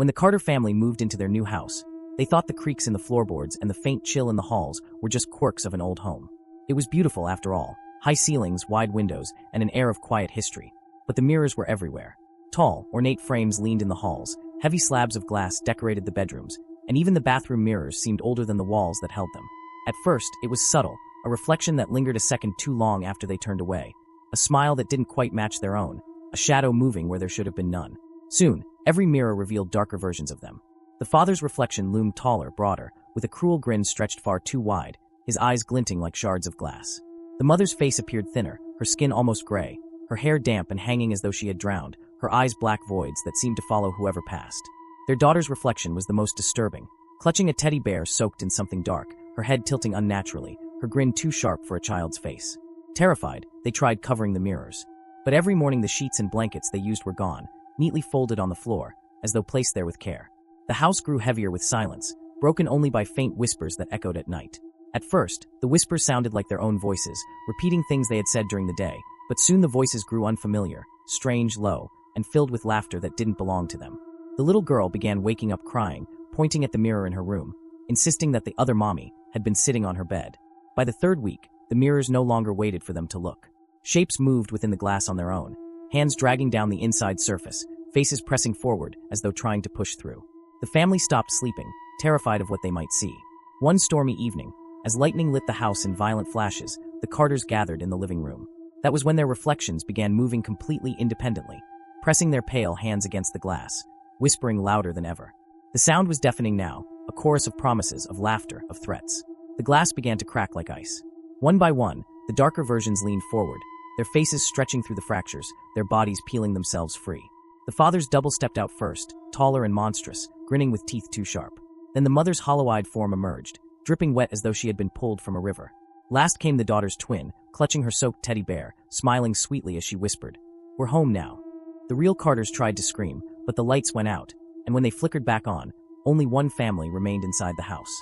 When the Carter family moved into their new house, they thought the creaks in the floorboards and the faint chill in the halls were just quirks of an old home. It was beautiful after all, high ceilings, wide windows, and an air of quiet history. But the mirrors were everywhere. Tall, ornate frames leaned in the halls, heavy slabs of glass decorated the bedrooms, and even the bathroom mirrors seemed older than the walls that held them. At first, it was subtle, a reflection that lingered a second too long after they turned away, a smile that didn't quite match their own, a shadow moving where there should have been none. Soon, every mirror revealed darker versions of them. The father's reflection loomed taller, broader, with a cruel grin stretched far too wide, his eyes glinting like shards of glass. The mother's face appeared thinner, her skin almost gray, her hair damp and hanging as though she had drowned, her eyes black voids that seemed to follow whoever passed. Their daughter's reflection was the most disturbing, clutching a teddy bear soaked in something dark, her head tilting unnaturally, her grin too sharp for a child's face. Terrified, they tried covering the mirrors. But every morning the sheets and blankets they used were gone, neatly folded on the floor, as though placed there with care. The house grew heavier with silence, broken only by faint whispers that echoed at night. At first, the whispers sounded like their own voices, repeating things they had said during the day, but soon the voices grew unfamiliar, strange, low, and filled with laughter that didn't belong to them. The little girl began waking up crying, pointing at the mirror in her room, insisting that the other mommy had been sitting on her bed. By the third week, the mirrors no longer waited for them to look. Shapes moved within the glass on their own, hands dragging down the inside surface, faces pressing forward as though trying to push through. The family stopped sleeping, terrified of what they might see. One stormy evening, as lightning lit the house in violent flashes, the Carters gathered in the living room. That was when their reflections began moving completely independently, pressing their pale hands against the glass, whispering louder than ever. The sound was deafening now, a chorus of promises, of laughter, of threats. The glass began to crack like ice. One by one, the darker versions leaned forward, their faces stretching through the fractures, their bodies peeling themselves free. The fathers double-stepped out first, taller and monstrous, grinning with teeth too sharp. Then the mother's hollow-eyed form emerged, dripping wet as though she had been pulled from a river. Last came the daughter's twin, clutching her soaked teddy bear, smiling sweetly as she whispered, "We're home now." The real Carters tried to scream, but the lights went out, and when they flickered back on, only one family remained inside the house.